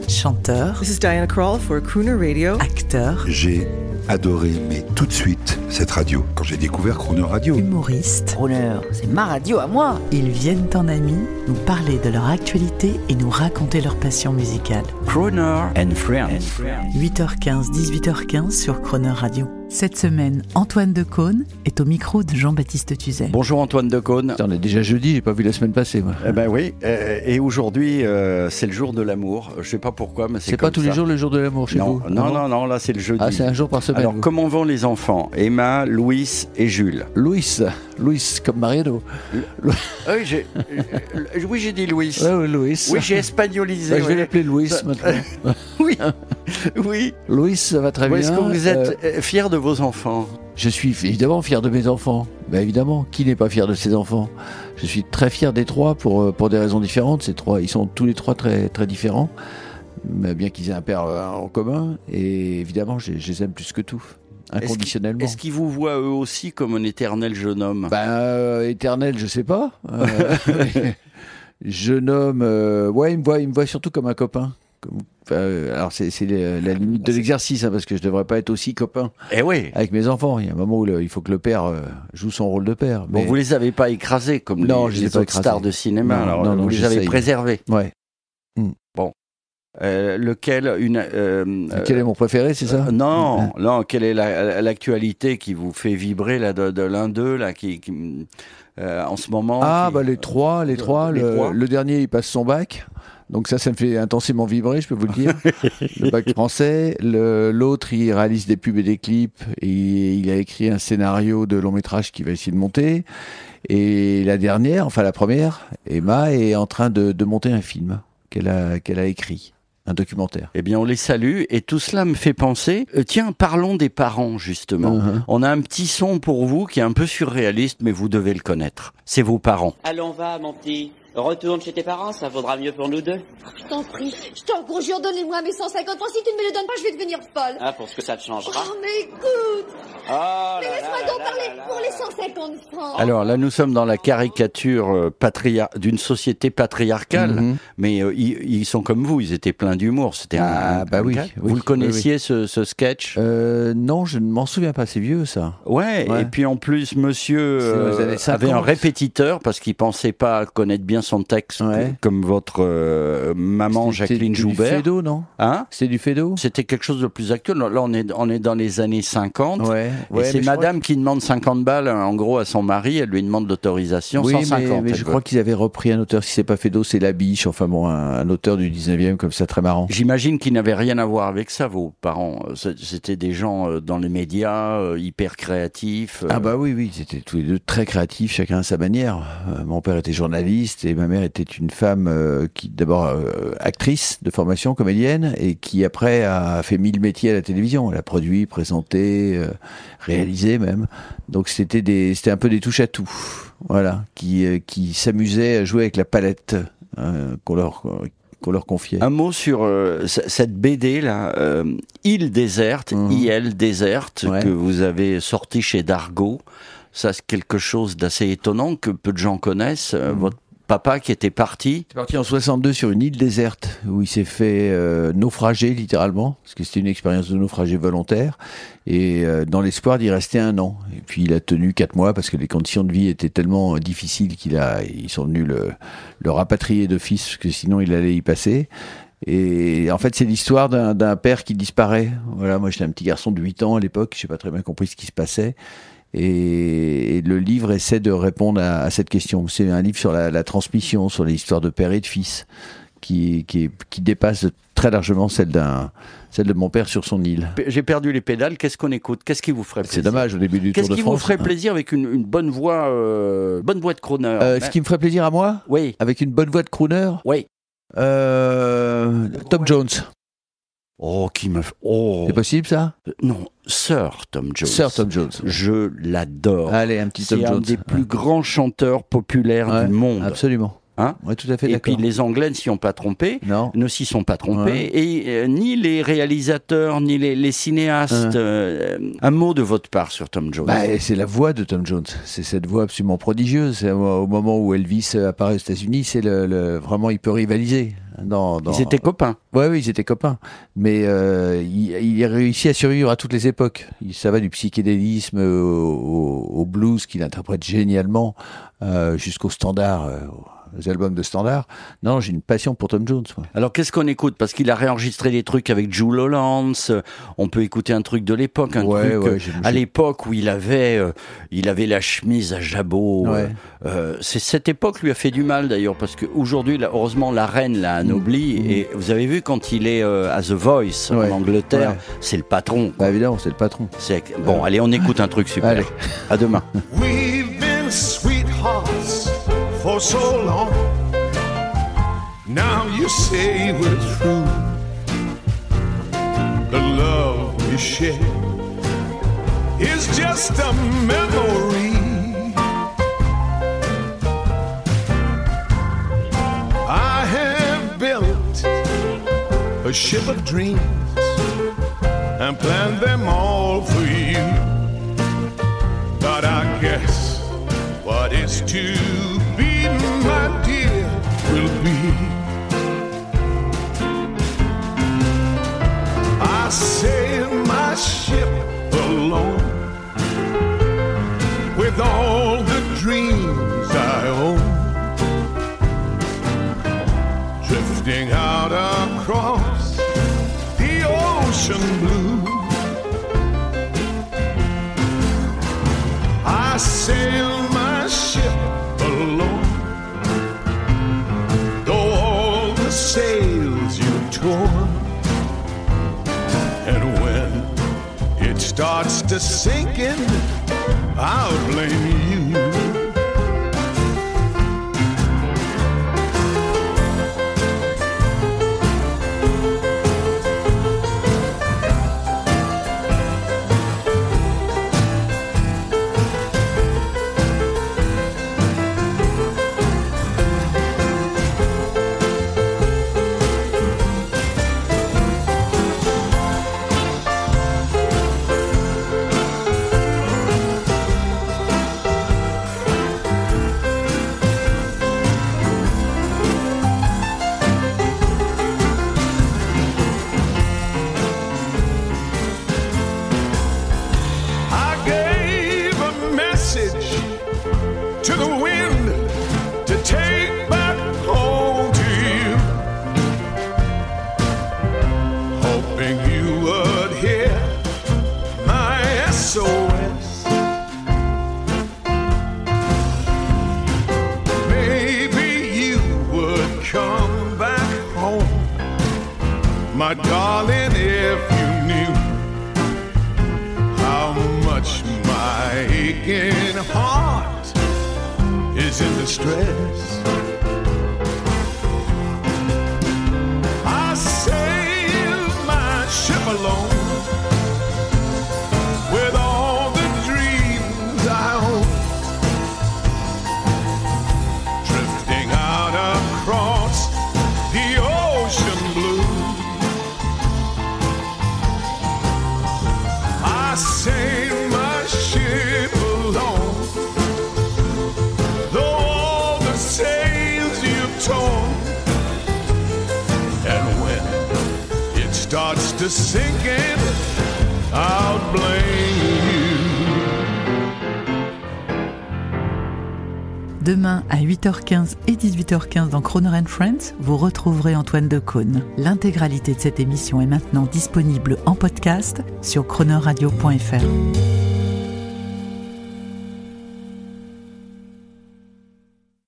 chanteur, This is Diana Krall for Crooner Radio. acteur, J'ai adoré, mais tout de suite, cette radio. Quand j'ai découvert Crooner Radio, humoriste. Crooner, c'est ma radio à moi. Ils viennent en amis nous parler de leur actualité et nous raconter leur passion musicale. Crooner and Friends. 8h15, 18h15 sur Crooner Radio. Cette semaine, Antoine Decaune est au micro de Jean-Baptiste Tuzet. Bonjour Antoine Decaune. On est déjà jeudi, j'ai pas vu la semaine passée moi. Eh ben oui, et aujourd'hui c'est le jour de l'amour. Je sais pas pourquoi, mais C'est pas tous les jours le jour de l'amour chez vous? Non, là c'est le jeudi. Ah, c'est un jour par semaine. Alors vous. comment vont les enfants? Emma, Louis et Jules. Louis comme Mariano. Oui, j'ai dit Louis. Ouais, Louis. Oui, j'ai espagnolisé. Bah, je vais oui. l'appeler Louis maintenant. Oui, oui. Louis, ça va très bien. Est-ce que vous êtes fiers de vos enfants? Je suis évidemment fier de mes enfants. Bah, évidemment, qui n'est pas fier de ses enfants? Je suis très fier des trois pour des raisons différentes. Ces trois, ils sont tous les trois très, très différents, mais bien qu'ils aient un père en commun. Et évidemment, je les aime plus que tout. Inconditionnellement. Est-ce qu'ils vous voient eux aussi comme un éternel jeune homme? Éternel, je sais pas. Jeune homme, ouais, il me voit surtout comme un copain. Alors c'est la limite de l'exercice, hein, parce que je devrais pas être aussi copain Oui. avec mes enfants. Il y a un moment où il faut que le père joue son rôle de père. Bon, vous les avez pas écrasés comme Non, je les ai les pas autres écrasés. stars de cinéma. Non, vous les avez j'essaye. préservés. Ouais. Lequel Quel est mon préféré, c'est ça? Non, quelle est l'actualité qui vous fait vibrer là, de l'un d'eux là, qui en ce moment? Les trois. Le dernier, il passe son bac. Donc ça me fait intensément vibrer, je peux vous le dire. Le bac français. L'autre, il réalise des pubs et des clips. Et il a écrit un scénario de long métrage qu'il va essayer de monter. Et la première, Emma, est en train de monter un film qu'elle a écrit. Un documentaire. Eh bien, on les salue et tout cela me fait penser. Tiens, parlons des parents justement. On a un petit son pour vous qui est un peu surréaliste, mais vous devez le connaître. C'est vos parents. Allons, va, mon petit. Retourne chez tes parents, ça vaudra mieux pour nous deux. Je t'en prie, je t'en conjure, donnez-moi mes 150 francs. Si tu ne me les donnes pas, je vais devenir folle. Ah, pour ce que ça te changera. Oh, mais écoute, Oh mais laisse-moi donc parler pour les 150 francs. Alors là, nous sommes dans la caricature d'une société patriarcale, mais ils sont comme vous, ils étaient pleins d'humour. C'était oui. Vous le connaissiez ce sketch? Non, je ne m'en souviens pas, c'est vieux ça. Ouais, et puis en plus, monsieur C'est dans les années 50. avait un répétiteur parce qu'il pensait pas connaître bien son texte, comme votre maman Jacqueline Joubert. C'était du Fédo, non? Hein? C'est du Fédo? C'était quelque chose de plus actuel. Là, on est dans les années 50. Et c'est madame qui demande 50 balles, en gros, à son mari. Elle lui demande l'autorisation, 150. Mais je crois qu'ils avaient repris un auteur, si c'est pas Fédo, c'est Labiche. Enfin bon, un auteur du 19e, comme ça, très marrant. J'imagine qu'ils n'avaient rien à voir avec ça, vos parents. C'était des gens dans les médias, hyper créatifs. Oui, ils étaient tous les deux très créatifs, chacun à sa manière. Mon père était journaliste et ma mère était une femme qui, d'abord, actrice de formation, comédienne, et qui après a fait 1000 métiers à la télévision. Elle a produit, présenté, réalisé même. Donc c'était un peu des touches à tout, voilà, qui s'amusaient à jouer avec la palette qu'on leur confiait. Un mot sur cette BD là, Île déserte, IL déserte, que vous avez sorti chez Dargaud. Ça, c'est quelque chose d'assez étonnant que peu de gens connaissent. Votre papa qui était parti. Il est parti en 62 sur une île déserte où il s'est fait naufrager littéralement, parce que c'était une expérience de naufragé volontaire, et dans l'espoir d'y rester 1 an. Et puis il a tenu 4 mois parce que les conditions de vie étaient tellement difficiles ils sont venus le rapatrier d'office, parce que sinon il allait y passer. Et en fait, c'est l'histoire d'un père qui disparaît. Voilà, moi j'étais un petit garçon de 8 ans à l'époque, j'ai pas très bien compris ce qui se passait. Et le livre essaie de répondre à cette question. C'est un livre sur la transmission, sur l'histoire de père et de fils, qui dépasse très largement celle de mon père sur son île. J'ai perdu les pédales, qu'est-ce qu'on écoute? Qu'est-ce qui vous ferait plaisir? C'est dommage, au début du Tour de France. Qu'est-ce qui vous ferait plaisir avec une bonne voix de crooner? Ce qui me ferait plaisir à moi? Oui. Avec une bonne voix de crooner? Oui. Tom Jones. C'est possible ça? Non, Sir Tom Jones. Sir Tom Jones. Je l'adore. Allez, un petit Tom Jones. C'est un des plus grands chanteurs populaires du monde. Absolument. Oui, tout à fait et d'accord. puis les Anglais ne s'y sont pas trompés. Non. Ne s'y sont pas trompés. Et ni les réalisateurs, ni les cinéastes. Un mot de votre part sur Tom Jones. C'est la voix de Tom Jones. C'est cette voix absolument prodigieuse. Au moment où Elvis apparaît aux États-Unis, c'est vraiment, il peut rivaliser. Ils étaient copains. Oui, ils étaient copains. Mais il a réussi à survivre à toutes les époques. Ça va du psychédélisme au blues qu'il interprète génialement, jusqu'au standard, aux albums de standard. Non, j'ai une passion pour Tom Jones. Moi. Alors qu'est-ce qu'on écoute? Parce qu'il a réenregistré des trucs avec Jule Holland. On peut écouter un truc de l'époque, à l'époque où il avait la chemise à jabot. Ouais. C'est cette époque lui a fait du mal d'ailleurs, parce qu'aujourd'hui, heureusement, la reine l'a anobli. Et vous avez vu quand il est à The Voice en Angleterre, c'est le patron. Bah évidemment, c'est le patron. Bon, allez, on écoute un truc super. Allez. À demain. We've been sweethearts for so long. Now you say we're through. The love we share is just a memory. I have built a ship of dreams and planned them all for you. But I guess what is to be, my dear, will be. I sail my ship alone with all the dreams I own, drifting out across the ocean blue. I sail my ship alone, though all the sails you've torn. And when it starts to sink in, I'll blame you. To the wind to take back home to you, hoping you would hear my SOS. Maybe you would come back home, my darling, if you knew how much my aching heart is in distress. I sail my ship alone with all the dreams I own, drifting out across the ocean blue. I sail my ship alone, sails you've torn, and when it starts to sink in, I'll blame you. Demain à 8h15 et 18h15 dans Croner & Friends, vous retrouverez Antoine Decaune. L'intégralité de cette émission est maintenant disponible en podcast sur cronerradio.fr.